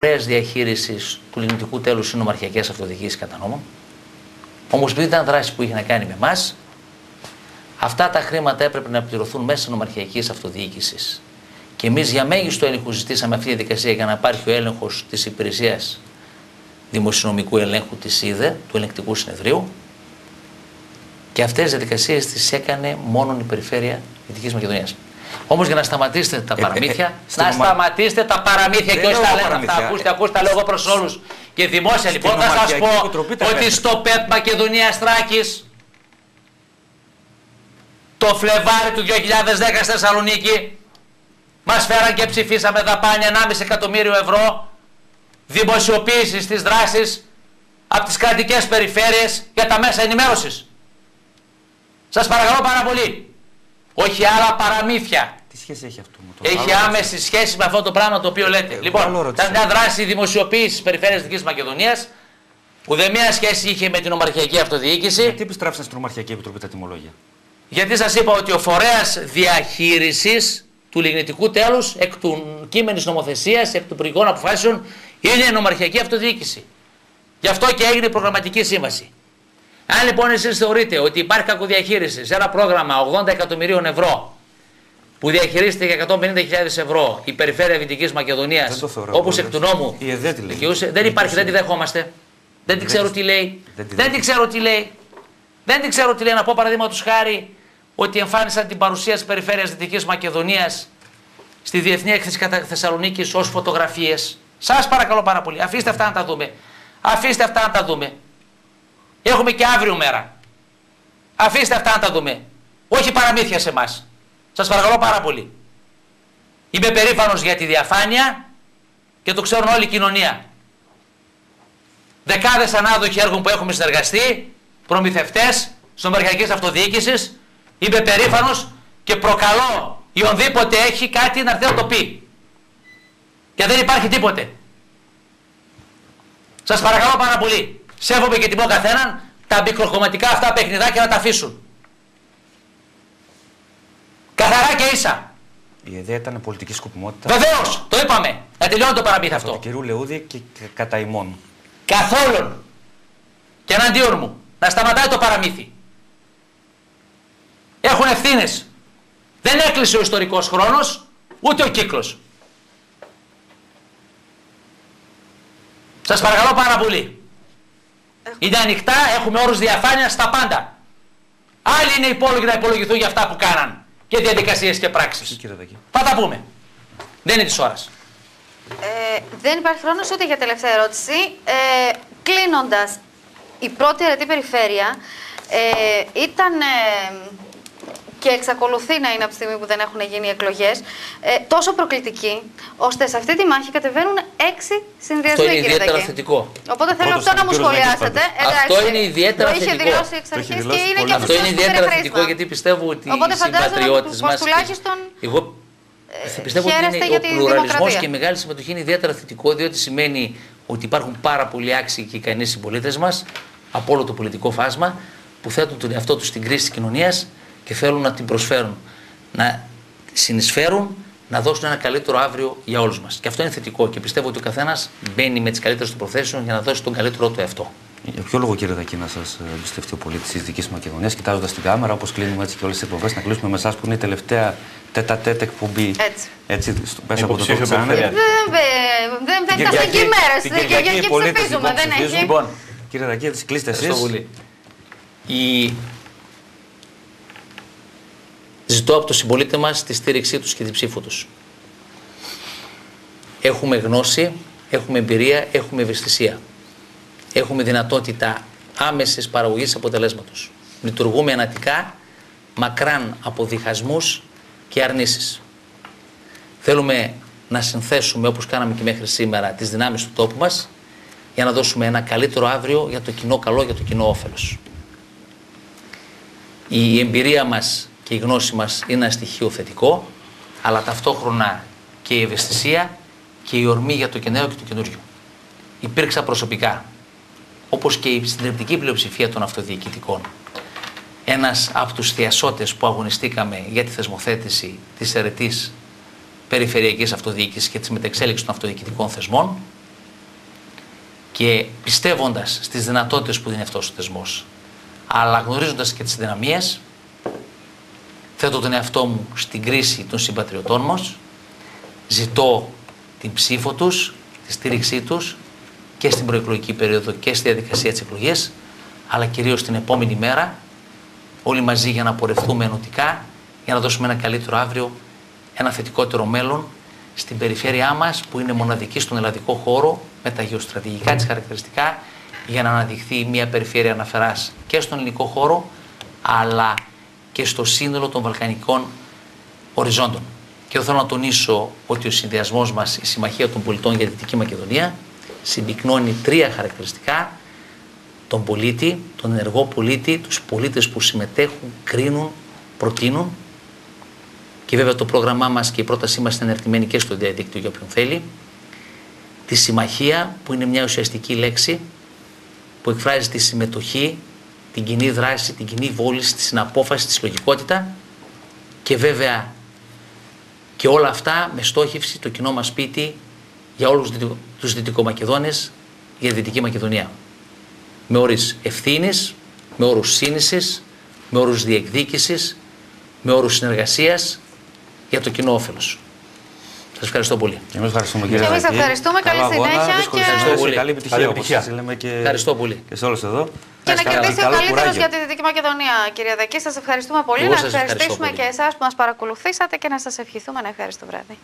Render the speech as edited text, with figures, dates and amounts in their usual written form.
φορέας διαχείρισης του λιγνητικού τέλους είναι νομαρχιακές αυτοδιοικήσεις κατά νόμο. Όμως, επειδή ήταν δράση που είχε να κάνει με εμάς, αυτά τα χρήματα έπρεπε να πληρωθούν μέσα νομαρχιακής αυτοδιοίκησης. Και εμείς για μέγιστο έλεγχο ζητήσαμε αυτή τη διαδικασία για να υπάρχει ο έλεγχος της υπηρεσίας δημοσιονομικού ελέγχου της ΣΥΔΕ, του ελεγκτικού συνεδρίου. Και αυτές τις διαδικασίες τις έκανε μόνο η Περιφέρεια Δυτικής Μακεδονίας. Όμως για να σταματήσετε τα παραμύθια, σταματήσετε τα παραμύθια και όχι τα λένε αυτά. Ακούστε, λέω εγώ προς όλους. Και δημόσια λοιπόν θα σας πω ότι στο ΠΕΠ Μακεδονίας Θράκης το Φλεβάρι του 2010 στη Θεσσαλονίκη μας φέραν και ψηφίσαμε δαπάνη 1,5 εκατομμύριο ευρώ δημοσιοποίησης της δράσης από τις κρατικές περιφέρειες για τα μέσα ενημέρωσης. Σας παρακαλώ πάρα πολύ. Όχι άλλα παραμύθια. Τι σχέση έχει αυτό με το έχει άμεση σχέση με αυτό το πράγμα το οποίο λέτε. Λοιπόν, ήταν μια δράση δημοσιοποίησης της Περιφέρειας Δυτικής Μακεδονίας που δεν μία σχέση είχε με την Ομαρχιακή Αυτοδιοίκηση. Γιατί επιστράφησαν στην Ομαρχιακή Επιτροπή τα τιμολόγια? Γιατί σας είπα ότι ο φορέας διαχείρισης του λιγνητικού τέλους εκ του κείμενης νομοθεσίας, εκ των υπουργικών αποφάσεων, είναι η Νομαρχιακή Αυτοδιοίκηση. Γι' αυτό και έγινε η προγραμματική σύμβαση. Αν λοιπόν εσείς θεωρείτε ότι υπάρχει κακοδιαχείριση σε ένα πρόγραμμα 80 εκατομμυρίων ευρώ που διαχειρίζεται για 150.000 ευρώ η Περιφέρεια Δυτικής Μακεδονίας, όπως εκ του νόμου δικαιούσε, δεν υπάρχει, δεν τη δεχόμαστε. Δεν την ξέρω τι λέει. Δεν την ξέρω τι λέει. Δεν την ξέρω τι λέει. Να πω παραδείγματος χάρη ότι εμφάνισαν την παρουσία της Περιφέρειας Δυτικής Μακεδονίας στη Διεθνή Έκθεση κατά Θεσσαλονίκης ως φωτογραφίες. Σας παρακαλώ πάρα πολύ. Αφήστε αυτά να τα δούμε. Αφήστε αυτά να τα δούμε. Έχουμε και αύριο μέρα. Αφήστε αυτά να τα δούμε. Όχι παραμύθια σε εμάς. Σας παρακαλώ πάρα πολύ. Είμαι περήφανος για τη διαφάνεια και το ξέρουν όλη η κοινωνία. Δεκάδες ανάδοχοι έργων που έχουμε συνεργαστεί, προμηθευτές, Νομαρχιακής Αυτοδιοίκησης. Είμαι περήφανος και προκαλώ οποιονδήποτε έχει κάτι να έρθει να το πει. Και δεν υπάρχει τίποτε. Σας παρακαλώ πάρα πολύ. Σέβομαι και τιμώ καθέναν, τα μικροκομματικά αυτά παιχνιδάκια να τα αφήσουν. Καθαρά και ίσα. Η ιδέα ήταν πολιτική σκοπιμότητα. Βεβαίως, το είπαμε. Να τελειώνει το παραμύθι αυτό. Του κυρίου Λεούδη και κατά ημών. Καθόλου. Και εναντίον μου. Να σταματάει το παραμύθι. Έχουν ευθύνες. Δεν έκλεισε ο ιστορικός χρόνος, ούτε ο κύκλος. Σας παρακαλώ πάρα πολύ. Είναι ανοιχτά, έχουμε όρους διαφάνειας στα πάντα. Άλλοι είναι υπόλογοι να υπολογηθούν για αυτά που κάναν και διαδικασίες και πράξεις. Θα τα πούμε. Δεν είναι της ώρας. Δεν υπάρχει χρόνος ούτε για τελευταία ερώτηση. Κλείνοντας, η πρώτη αιρετή περιφέρεια ήταν και εξακολουθεί να είναι από τη στιγμή που δεν έχουν γίνει εκλογές τόσο προκλητική, ώστε σε αυτή τη μάχη κατεβαίνουν 6 συνδυασμοί. Αυτό είναι ιδιαίτερα θετικό. Οπότε θέλω αυτό να μου σχολιάσετε. Αυτό είναι ιδιαίτερα θετικό. Το είχε δηλώσει εξ αρχής και είναι και αυτό είναι ιδιαίτερα θετικό, γιατί πιστεύω ότι οι συμπατριώτες μας. Εγώ πιστεύω ότι είναι ο πλουραλισμός και η μεγάλη συμμετοχή είναι ιδιαίτερα θετικό, διότι σημαίνει ότι υπάρχουν πάρα πολλοί άξιοι και ικανοί συμπολίτες μας από όλο το πολιτικό φάσμα που θέτουν τον εαυτό τους στην κρίση της κοινωνίας και θέλουν να την προσφέρουν, να συνεισφέρουν, να δώσουν ένα καλύτερο αύριο για όλους μας. Και αυτό είναι θετικό και πιστεύω ότι ο καθένας μπαίνει με τις καλύτερες του προθέσεων για να δώσει τον καλύτερό του εαυτό. Για ποιο λόγο, κύριε Δακή, να σας εμπιστευτεί ο πολίτης της Δυτικής Μακεδονίας, κοιτάζοντας την κάμερα, όπως κλείνουμε έτσι και όλες τις εκπομπές, να κλείσουμε με εσάς που είναι η τελευταία τέτα-τέτ εκπομπή έτσι μέσα από το Top Channel. Δεν φτάσαν και οι μέρες. Και ψηφίζουμε, δεν έχει. Λοιπόν, κύριε Δακή, κλείστε εσείς. Ζητώ από τους συμπολίτες μας τη στήριξή τους και την ψήφο τους. Έχουμε γνώση, έχουμε εμπειρία, έχουμε ευαισθησία. Έχουμε δυνατότητα άμεσης παραγωγής αποτελέσματος. Λειτουργούμε ενατικά, μακράν από διχασμούς και αρνήσεις. Θέλουμε να συνθέσουμε, όπως κάναμε και μέχρι σήμερα, τις δυνάμεις του τόπου μας για να δώσουμε ένα καλύτερο αύριο για το κοινό καλό, για το κοινό όφελος. Η εμπειρία μας και η γνώση μας είναι ένα στοιχείο θετικό, αλλά ταυτόχρονα και η ευαισθησία και η ορμή για το νέο και το καινούριο. Υπήρξα προσωπικά, όπως και η συντριπτική πλειοψηφία των αυτοδιοικητικών, ένας από τους θειασότες που αγωνιστήκαμε για τη θεσμοθέτηση της αιρετής περιφερειακής αυτοδιοίκησης και της μετεξέλιξης των αυτοδιοικητικών θεσμών και πιστεύοντας στις δυνατότητες που δίνει αυτός ο θεσμός, αλλά γνωρίζοντας και τις δυναμίες, θέτω τον εαυτό μου στην κρίση των συμπατριωτών μας, ζητώ την ψήφο τους, τη στήριξή τους και στην προεκλογική περίοδο και στη διαδικασία της εκλογής, αλλά κυρίως την επόμενη μέρα, όλοι μαζί για να πορευτούμε ενωτικά, για να δώσουμε ένα καλύτερο αύριο, ένα θετικότερο μέλλον στην περιφέρειά μας που είναι μοναδική στον ελλαδικό χώρο με τα γεωστρατηγικά της χαρακτηριστικά, για να αναδειχθεί μια περιφέρεια αναφεράς και στον ελληνικό χώρο αλλά και στο σύνολο των βαλκανικών οριζόντων. Και εδώ θέλω να τονίσω ότι ο συνδυασμός μας, η Συμμαχία των Πολιτών για τη Δυτική Μακεδονία, συμπυκνώνει 3 χαρακτηριστικά: τον πολίτη, τον ενεργό πολίτη, τους πολίτες που συμμετέχουν, κρίνουν, προτείνουν, και βέβαια το πρόγραμμά μας και η πρότασή μας είναι εναρτημένη και στο διαδίκτυο για όποιον θέλει. Τη συμμαχία, που είναι μια ουσιαστική λέξη που εκφράζει τη συμμετοχή, την κοινή δράση, την κοινή βόληση, τη συναπόφαση, τη συλλογικότητα, και βέβαια και όλα αυτά με στόχευση το κοινό μας σπίτι για όλους τους Δυτικομακεδόνες, για τη Δυτική Μακεδονία. Με όρους ευθύνης, με όρους σύνησης, με όρους διεκδίκησης, με όρους συνεργασίας για το κοινό όφελος. Σας ευχαριστώ πολύ. Εμείς ευχαριστούμε, κύριε Εμείς ευχαριστούμε. Καλή συνέχεια. Καλή επιτυχία, όπως σας λέμε και, ευχαριστώ πολύ. Και σε όλους εδώ. Και να κερδίσει ο καλύτερος για τη Δυτική Μακεδονία, κυρία Δεκή. Σας ευχαριστούμε πολύ. Να ευχαριστήσουμε και εσάς που μας παρακολουθήσατε και να σας ευχηθούμε ένα ευχάριστο βράδυ.